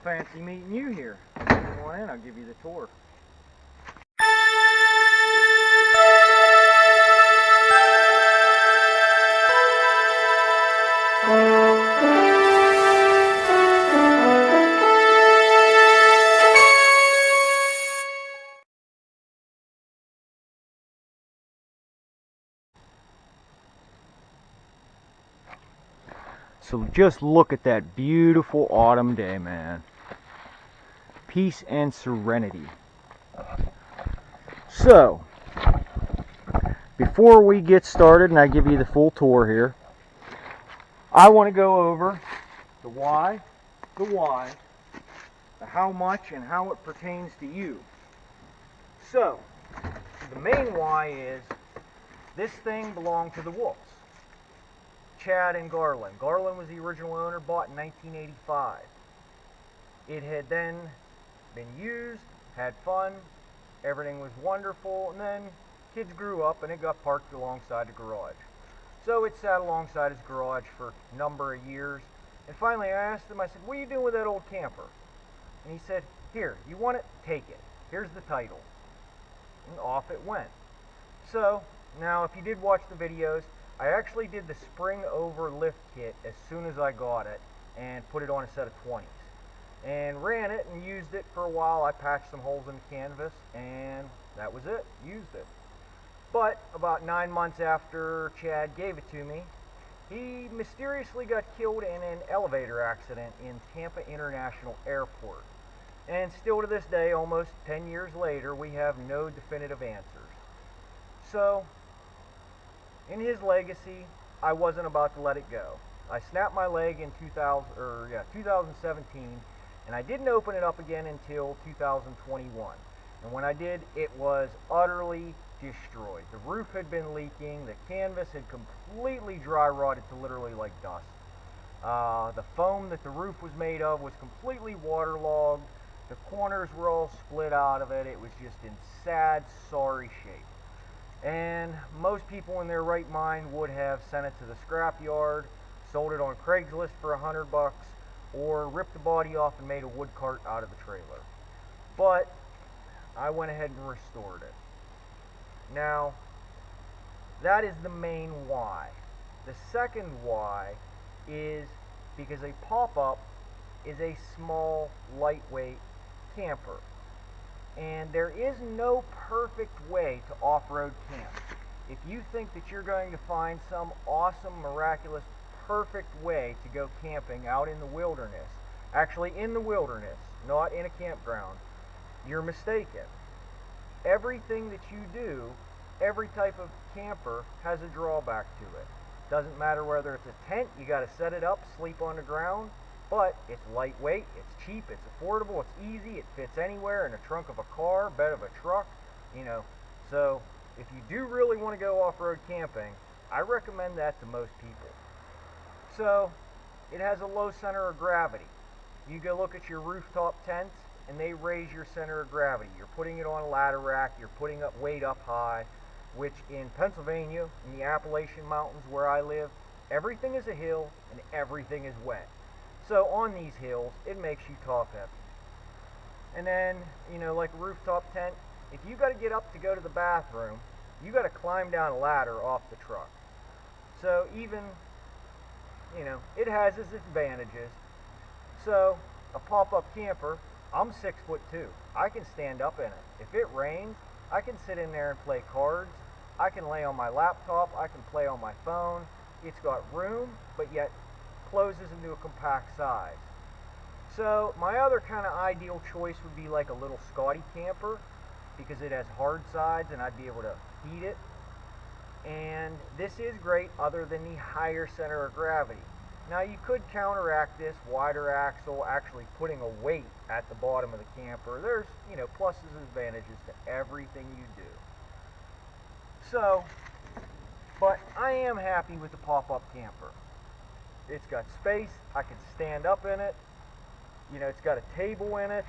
fancy meeting you here. Come on in, I'll give you the tour. So just look at that beautiful autumn day, man. Peace and serenity. So, before we get started and I give you the full tour here, I want to go over the why, the how much, and how it pertains to you. So, the main why is this thing belonged to the Wolves. Chad and Garland. Garland was the original owner, bought in 1985. It had then been used, had fun, everything was wonderful, and then kids grew up and it got parked alongside the garage. So it sat alongside his garage for a number of years, and finally I asked him, I said, what are you doing with that old camper? And he said, here, you want it? Take it. Here's the title. And off it went. So, now if you did watch the videos, I actually did the spring over lift kit as soon as I got it and put it on a set of 20s and ran it and used it for a while. I patched some holes in the canvas and that was it, used it. But about 9 months after Chad gave it to me, he mysteriously got killed in an elevator accident in Tampa International Airport, and still to this day, almost 10 years later, we have no definitive answers. So in his legacy, I wasn't about to let it go. I snapped my leg in 2017, and I didn't open it up again until 2021. And when I did, it was utterly destroyed. The roof had been leaking, the canvas had completely dry rotted to literally like dust. The foam that the roof was made of was completely waterlogged. The corners were all split out of it. It was just in sad, sorry shape. And most people in their right mind would have sent it to the scrap yard, sold it on Craigslist for $100, or ripped the body off and made a wood cart out of the trailer. But I went ahead and restored it. Now, that is the main why. The second why is because a pop-up is a small, lightweight camper. And there is no perfect way to off-road camp. If you think that you're going to find some awesome, miraculous, perfect way to go camping out in the wilderness, actually in the wilderness, not in a campground, you're mistaken. Everything that you do, every type of camper has a drawback to it. Doesn't matter whether it's a tent, you got to set it up, sleep on the ground. But it's lightweight, it's cheap, it's affordable, it's easy, it fits anywhere in the trunk of a car, bed of a truck, So if you do really want to go off-road camping, I recommend that to most people. So it has a low center of gravity. You go look at your rooftop tents and they raise your center of gravity. You're putting it on a ladder rack, you're putting up weight up high, which in Pennsylvania, in the Appalachian Mountains where I live, everything is a hill and everything is wet. So on these hills, it makes you top heavy. And then, like a rooftop tent, if you got to get up to go to the bathroom, you got to climb down a ladder off the truck. So even, it has its advantages. So a pop-up camper, I'm 6'2". I can stand up in it. If it rains, I can sit in there and play cards. I can lay on my laptop. I can play on my phone. It's got room, but yet closes into a compact size. So my other kind of ideal choice would be like a little Scotty camper, because it has hard sides and I'd be able to heat it. And this is great other than the higher center of gravity. Now you could counteract this, wider axle, actually putting a weight at the bottom of the camper. There's, pluses and advantages to everything you do. So, but I am happy with the pop-up camper. It's got space, I can stand up in it, it's got a table in it,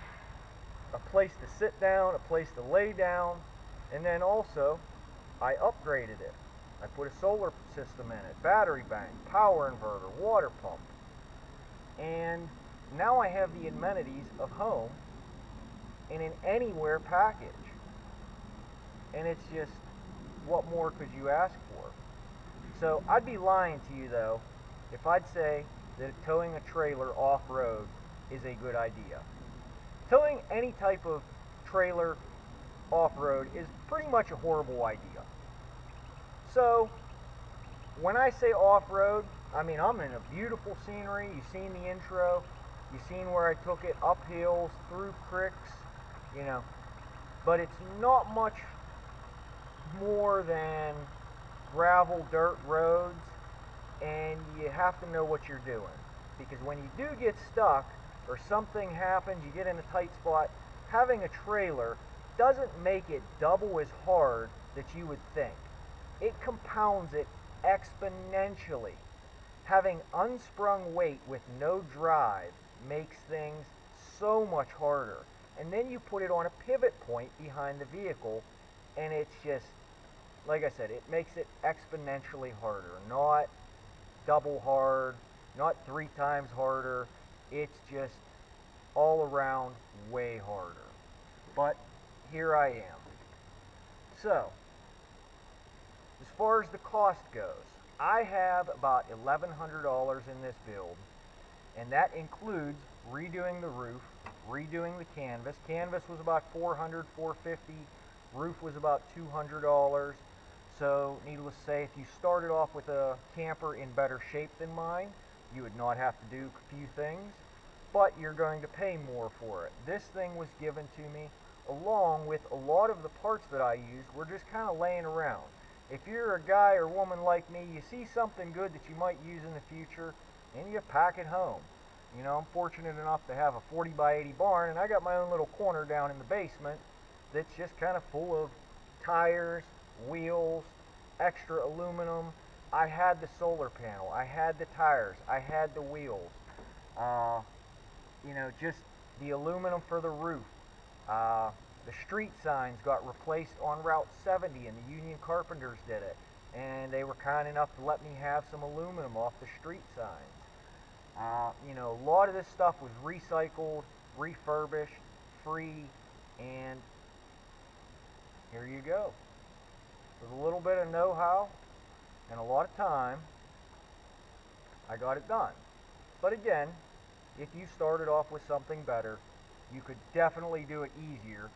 a place to sit down, a place to lay down, and then also, I upgraded it. I put a solar system in it, battery bank, power inverter, water pump, and now I have the amenities of home in an anywhere package. And it's just, what more could you ask for? So I'd be lying to you though if I'd say that towing a trailer off-road is a good idea. Towing any type of trailer off-road is pretty much a horrible idea. So when I say off-road, I mean I'm in a beautiful scenery. You've seen the intro. You've seen where I took it up hills, through creeks, you know. But it's not much more than gravel, dirt roads, and you have to know what you're doing. Because when you do get stuck, or something happens, you get in a tight spot, having a trailer doesn't make it double as hard that you would think. It compounds it exponentially. Having unsprung weight with no drive makes things so much harder. And then you put it on a pivot point behind the vehicle, and it's just, like I said, it makes it exponentially harder. Not double hard, not 3 times harder. It's just all around way harder. But here I am. So, as far as the cost goes, I have about $1,100 in this build, and that includes redoing the roof, redoing the canvas. Canvas was about $400, $450. Roof was about $200. So, needless to say, if you started off with a camper in better shape than mine, you would not have to do a few things, but you're going to pay more for it. This thing was given to me along with a lot of the parts that I used were just kind of laying around. If you're a guy or woman like me, you see something good that you might use in the future, and you pack it home. You know, I'm fortunate enough to have a 40 by 80 barn, and I got my own little corner down in the basement that's just kind of full of tires, wheels, extra aluminum. I had the solar panel, I had the tires, I had the wheels, you know, just the aluminum for the roof. The street signs got replaced on Route 70, and the Union Carpenters did it, and they were kind enough to let me have some aluminum off the street signs. You know, a lot of this stuff was recycled, refurbished, free, and here you go. With a little bit of know-how and a lot of time, I got it done. But again, if you started off with something better, you could definitely do it easier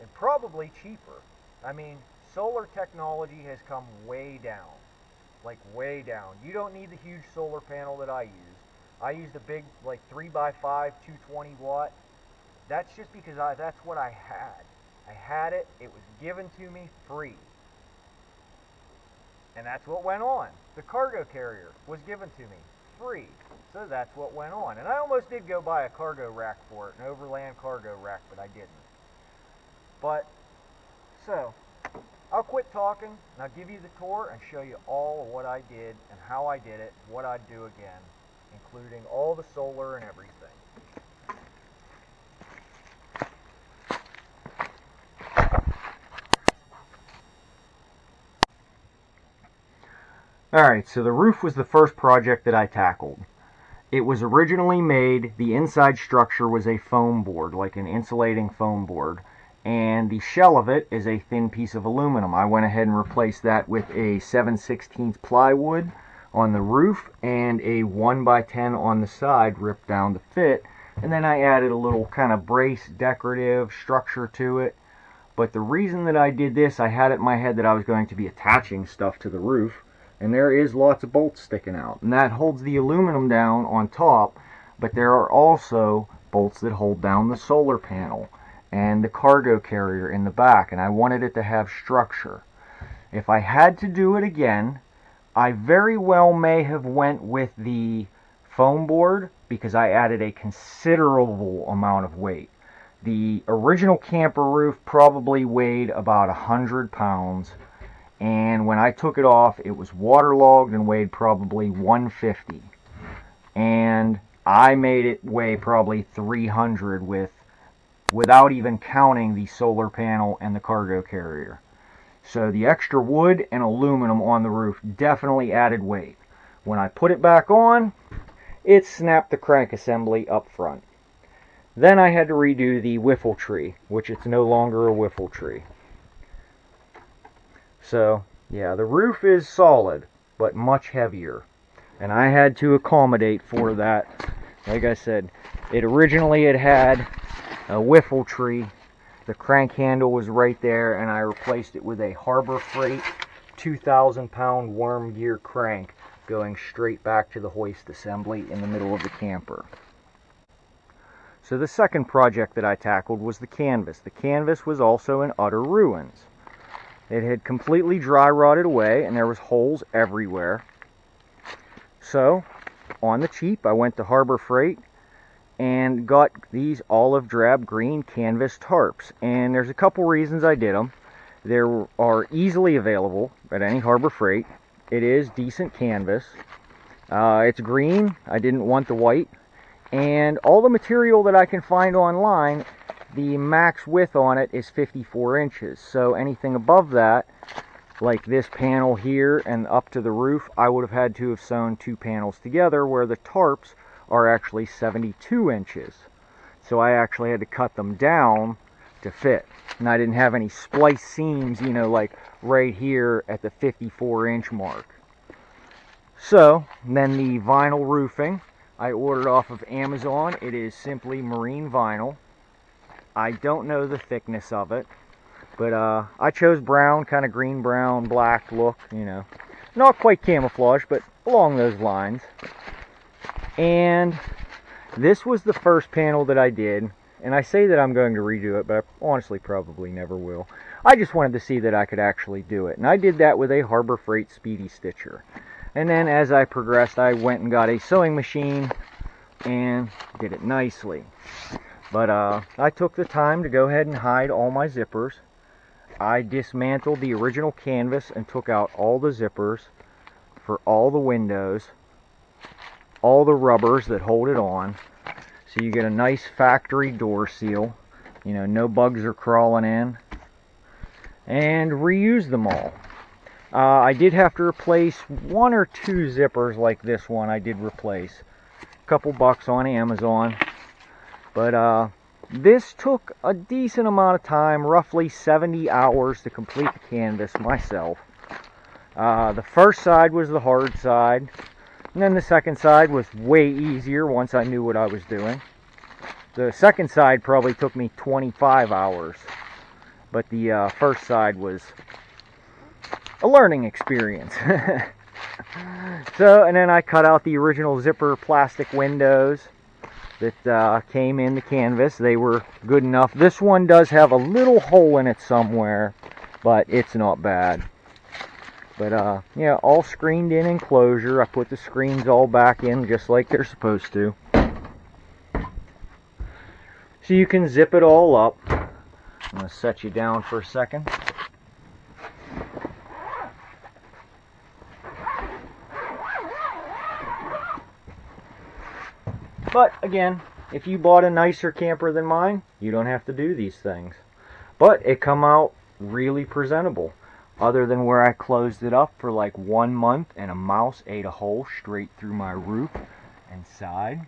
and probably cheaper. I mean, solar technology has come way down. Like way down. You don't need the huge solar panel that I use. I used a big, like 3x5, 220 watt. That's just because that's what I had. I had it. It was given to me free. And that's what went on. The cargo carrier was given to me free. So that's what went on. And I almost did go buy a cargo rack for it, an overland cargo rack, but I didn't. But, so, I'll quit talking, and I'll give you the tour and show you all of what I did and how I did it, what I'd do again, including all the solar and everything. Alright, so the roof was the first project that I tackled. It was originally made, the inside structure was a foam board, like an insulating foam board, and the shell of it is a thin piece of aluminum. I went ahead and replaced that with a 7/16 plywood on the roof and a 1x10 on the side ripped down to fit, and then I added a little kind of brace decorative structure to it. But the reason that I did this, I had it in my head that I was going to be attaching stuff to the roof, and there is lots of bolts sticking out, and that holds the aluminum down on top, but there are also bolts that hold down the solar panel and the cargo carrier in the back, and I wanted it to have structure. If I had to do it again, I very well may have went with the foam board because I added a considerable amount of weight. The original camper roof probably weighed about 100 pounds, and when I took it off, it was waterlogged and weighed probably 150. And I made it weigh probably 300 without even counting the solar panel and the cargo carrier. So the extra wood and aluminum on the roof definitely added weight. When I put it back on, it snapped the crank assembly up front. Then I had to redo the wiffle tree, which it's no longer a wiffle tree. So, yeah, the roof is solid, but much heavier. And I had to accommodate for that. Like I said, it originally had a wiffle tree. The crank handle was right there, and I replaced it with a Harbor Freight 2,000-pound worm gear crank going straight back to the hoist assembly in the middle of the camper. So the second project that I tackled was the canvas. The canvas was also in utter ruins. It had completely dry rotted away, and there was holes everywhere. So, on the cheap, I went to Harbor Freight and got these olive drab green canvas tarps. And there's a couple reasons I did them. They are easily available at any Harbor Freight. It is decent canvas. It's green. I didn't want the white. And all the material that I can find online, the max width on it is 54 inches. So anything above that, like this panel here and up to the roof, I would have had to have sewn two panels together, where the tarps are actually 72 inches. So I actually had to cut them down to fit. And I didn't have any splice seams, you know, like right here at the 54-inch mark. So then the vinyl roofing, I ordered off of Amazon. It is simply marine vinyl. I don't know the thickness of it, but I chose brown, kind of green, brown, black look, you know. Not quite camouflage, but along those lines. And this was the first panel that I did, and I say that I'm going to redo it, but I honestly probably never will. I just wanted to see that I could actually do it, and I did that with a Harbor Freight Speedy Stitcher. And then as I progressed, I went and got a sewing machine and did it nicely. But I took the time to go ahead and hide all my zippers. I dismantled the original canvas and took out all the zippers for all the windows, all the rubbers that hold it on. So you get a nice factory door seal. You know, no bugs are crawling in. And reuse them all. I did have to replace one or two zippers like this one. I did replace a couple bucks on Amazon, but this took a decent amount of time, roughly 70 hours to complete the canvas myself. The first side was the hard side, and then the second side was way easier once I knew what I was doing. The second side probably took me 25 hours, but the first side was a learning experience. So, and then I cut out the original zipper plastic windows that came in the canvas. They were good enough. This one does have a little hole in it somewhere, but it's not bad. But yeah, all screened in enclosure. I put the screens all back in just like they're supposed to. So you can zip it all up. I'm going to set you down for a second. But again, if you bought a nicer camper than mine, you don't have to do these things. But it come out really presentable. Other than where I closed it up for like 1 month and a mouse ate a hole straight through my roof and side.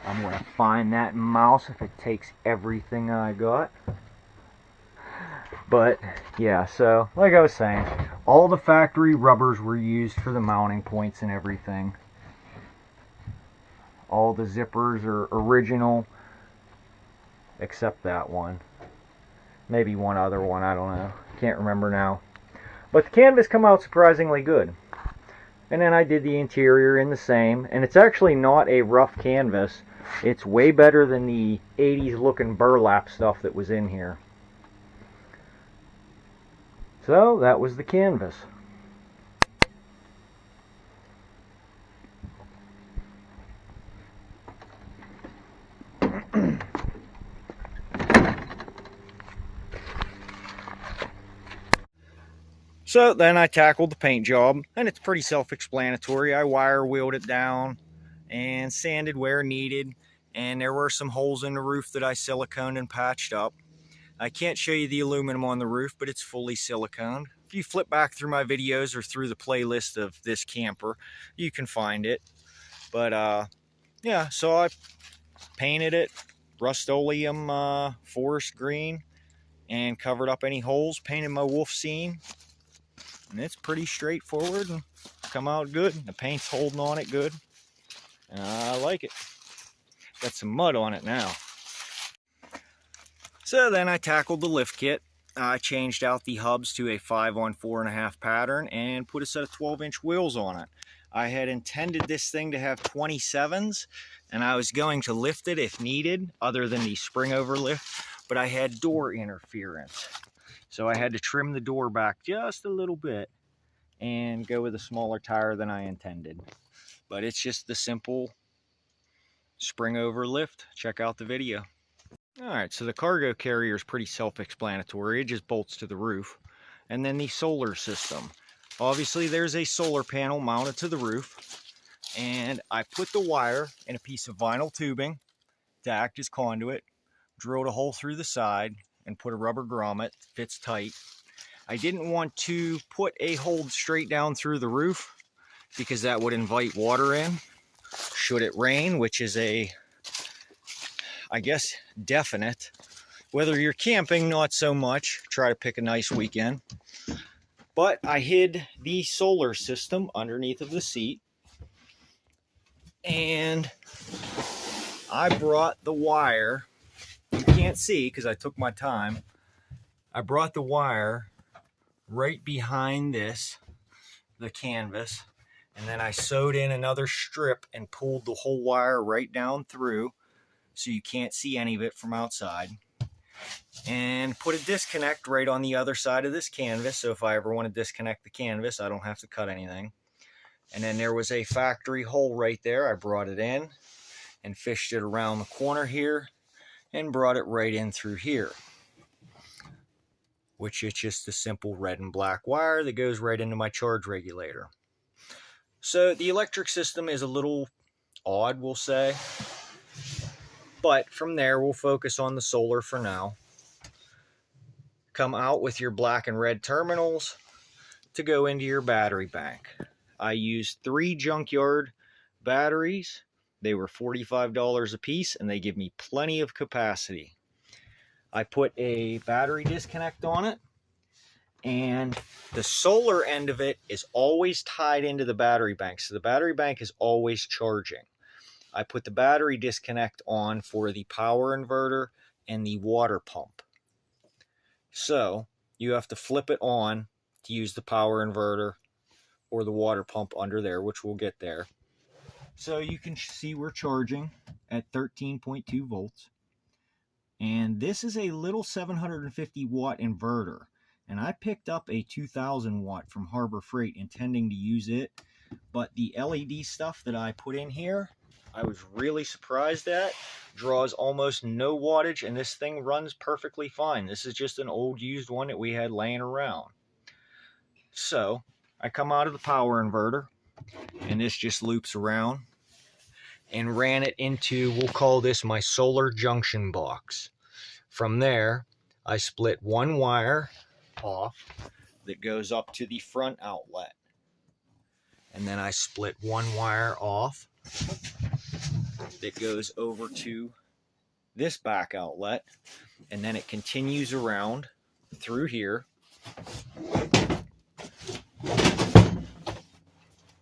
I'm going to find that mouse if it takes everything I got. But yeah, so like I was saying, all the factory rubbers were used for the mounting points and everything. All the zippers are original, except that one. Maybe one other one, I don't know. Can't remember now. But the canvas come out surprisingly good. And then I did the interior in the same, and it's actually not a rough canvas. It's way better than the 80s looking burlap stuff that was in here. So that was the canvas. So then I tackled the paint job, and it's pretty self-explanatory. I wire wheeled it down and sanded where needed, and there were some holes in the roof that I siliconed and patched up. I can't show you the aluminum on the roof, but it's fully siliconed. If you flip back through my videos or through the playlist of this camper, you can find it. But yeah, so I painted it Rust-Oleum forest green and covered up any holes, painted my wolf scene, and it's pretty straightforward and come out good. The paint's holding on it good, and I like it. Got some mud on it now. So then I tackled the lift kit. I changed out the hubs to a 5-on-4.5 pattern and put a set of 12-inch wheels on it. I had intended this thing to have 27s, and I was going to lift it if needed, other than the spring over lift, but I had door interference. So I had to trim the door back just a little bit and go with a smaller tire than I intended. But it's just the simple spring over lift. Check out the video. Alright, so the cargo carrier is pretty self-explanatory. It just bolts to the roof. And then the solar system. Obviously there's a solar panel mounted to the roof, and I put the wire in a piece of vinyl tubing to act as conduit, drilled a hole through the side, and put a rubber grommet, fits tight. I didn't want to put a hole straight down through the roof because that would invite water in should it rain, which is I guess definite. Whether you're camping, not so much. Try to pick a nice weekend. But I hid the solar system underneath of the seat, and I brought the wire. You can't see because I took my time. I brought the wire right behind the canvas, and then I sewed in another strip and pulled the whole wire right down through so you can't see any of it from outside, and put a disconnect right on the other side of this canvas, so if I ever want to disconnect the canvas, I don't have to cut anything. And then there was a factory hole right there. I brought it in and fished it around the corner here and brought it right in through here, which is just a simple red and black wire that goes right into my charge regulator. So the electric system is a little odd, we'll say, but from there we'll focus on the solar for now. Come out with your black and red terminals to go into your battery bank. I used 3 junkyard batteries. They were $45 a piece, and they give me plenty of capacity. I put a battery disconnect on it, and the solar end of it is always tied into the battery bank, so the battery bank is always charging. I put the battery disconnect on for the power inverter and the water pump. So you have to flip it on to use the power inverter or the water pump under there, which we'll get there. So you can see we're charging at 13.2 volts. And this is a little 750 watt inverter. And I picked up a 2000 watt from Harbor Freight intending to use it. But the LED stuff that I put in here, I was really surprised at. Draws almost no wattage, and this thing runs perfectly fine. This is just an old used one that we had laying around. So I come out of the power inverter, and this just loops around, and ran it into, we'll call this my solar junction box. From there, I split one wire off that goes up to the front outlet. And then I split one wire off that goes over to this back outlet, and then it continues around through here,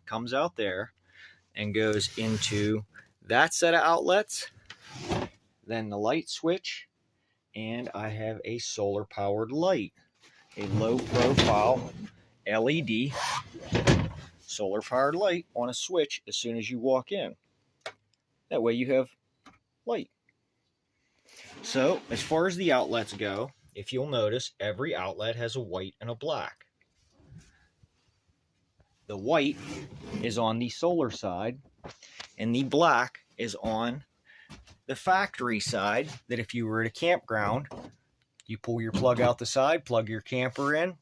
comes out there, and goes into that set of outlets, then the light switch, and I have a solar powered light, a low profile LED solar powered light on a switch as soon as you walk in. That way you have light. So as far as the outlets go, if you'll notice, every outlet has a white and a black. The white is on the solar side, and the black is on the factory side, that if you were at a campground, you pull your plug out the side, plug your camper in,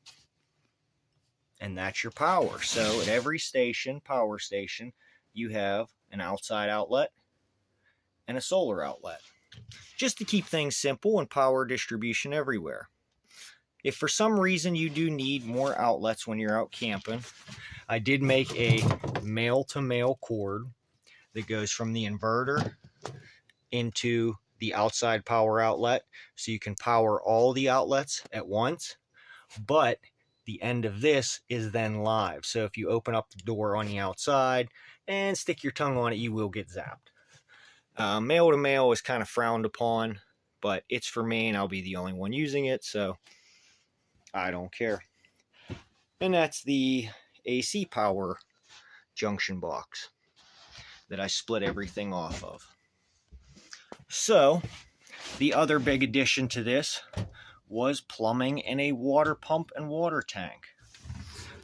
and that's your power. So at every station, power station, you have an outside outlet and a solar outlet, just to keep things simple and power distribution everywhere. If for some reason you do need more outlets when you're out camping, I did make a male-to-male cord that goes from the inverter into the outside power outlet, so you can power all the outlets at once. But the end of this is then live, so if you open up the door on the outside and stick your tongue on it, you will get zapped. Male to male is kind of frowned upon, but it's for me and I'll be the only one using it, so I don't care. And that's the AC power junction box that I split everything off of. So the other big addition to this was plumbing and a water pump and water tank.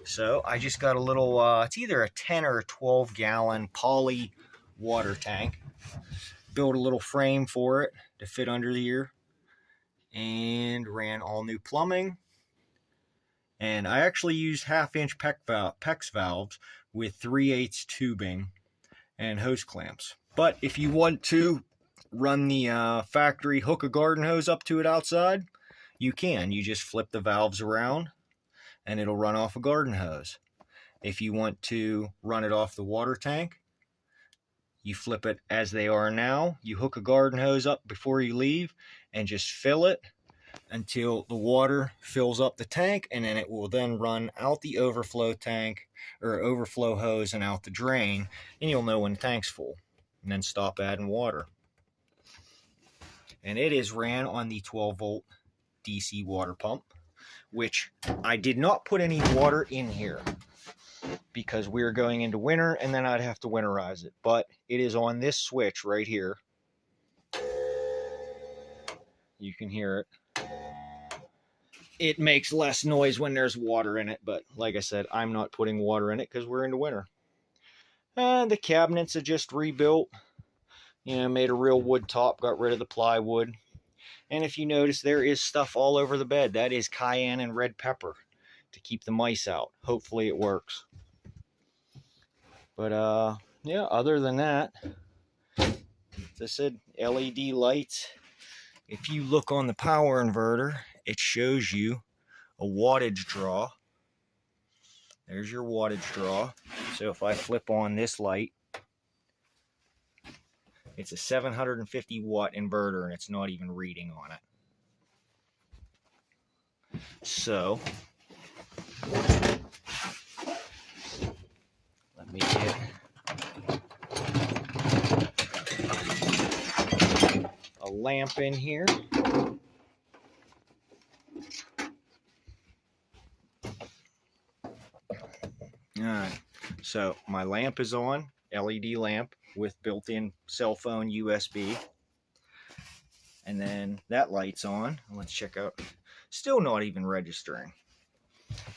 So I just got a little, it's either a 10 or a 12 gallon poly water tank. Built a little frame for it to fit under here and ran all new plumbing. And I actually used 1/2-inch PEX valves with 3/8 tubing and hose clamps. But if you want to run the factory hook a garden hose up to it outside, you can. You just flip the valves around and it'll run off a garden hose. If you want to run it off the water tank, you flip it as they are now. You hook a garden hose up before you leave and just fill it until the water fills up the tank, and then it will then run out the overflow tank or overflow hose and out the drain, and you'll know when the tank's full, and then stop adding water. And it is ran on the 12-volt DC water pump, which I did not put any water in here because we're going into winter and then I'd have to winterize it. But it is on this switch right here. You can hear it. It makes less noise when there's water in it, but like I said, I'm not putting water in it because we're into winter. And the cabinets are just rebuilt. You know, made a real wood top, got rid of the plywood. And if you notice, there is stuff all over the bed. That is cayenne and red pepper to keep the mice out. Hopefully it works. But yeah, other than that, as I said, LED lights. If you look on the power inverter, it shows you a wattage draw. There's your wattage draw. So if I flip on this light, it's a 750 watt inverter and it's not even reading on it. So let me get a lamp in here. Alright, so my lamp is on, LED lamp with built-in cell phone USB. And then that light's on. Let's check out. Still not even registering.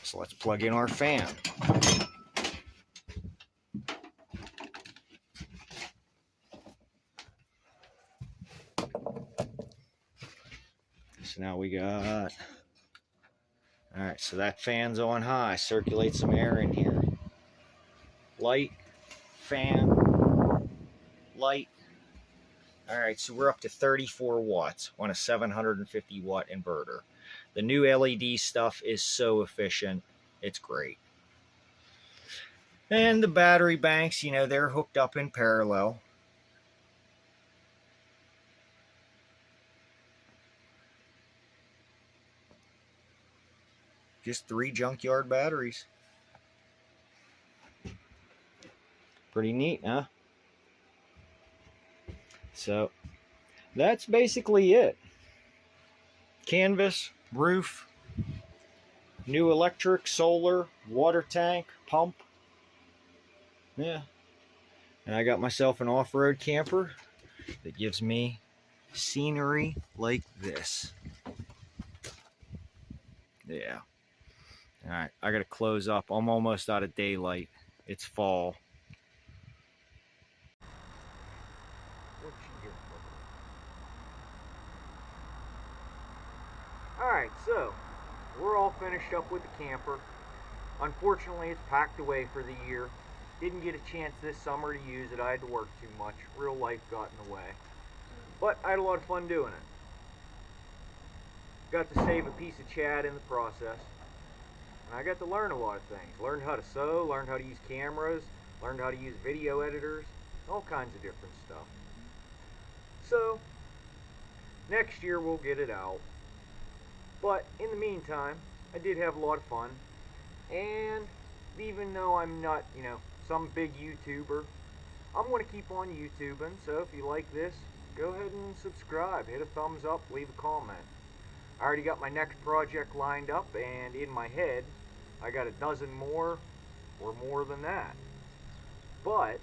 So let's plug in our fan. So now we got... Alright, so that fan's on high. Circulate some air in here. Light, fan, light. Alright, so we're up to 34 watts on a 750 watt inverter. The new LED stuff is so efficient, it's great. And the battery banks, you know, they're hooked up in parallel. Just 3 junkyard batteries. Pretty neat, huh? So that's basically it. Canvas, roof, new electric, solar, water tank, pump. Yeah. And I got myself an off-road camper that gives me scenery like this. Yeah. All right, I got to close up. I'm almost out of daylight. It's fall. Alright, so we're all finished up with the camper. Unfortunately, it's packed away for the year. Didn't get a chance this summer to use it. I had to work too much. Real life got in the way. But I had a lot of fun doing it. Got to save a piece of Chad in the process. And I got to learn a lot of things. Learned how to sew, learned how to use cameras, learned how to use video editors. all kinds of different stuff. So, next year we'll get it out. But in the meantime, I did have a lot of fun. And even though I'm not, some big YouTuber, I'm going to keep on YouTubing. So if you like this, go ahead and subscribe. Hit a thumbs up, leave a comment. I already got my next project lined up, and in my head, I got a dozen more or more than that. But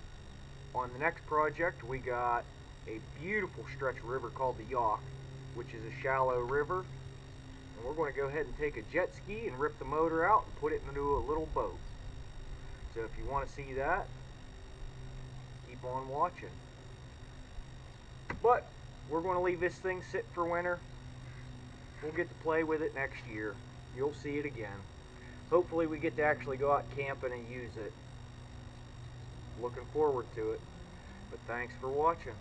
on the next project, we got a beautiful stretch of river called the Yawk, which is a shallow river. And we're going to go ahead and take a jet ski and rip the motor out and put it into a little boat. So if you want to see that, keep on watching. But we're going to leave this thing sit for winter. We'll get to play with it next year. You'll see it again. Hopefully we get to actually go out camping and use it. Looking forward to it. But thanks for watching.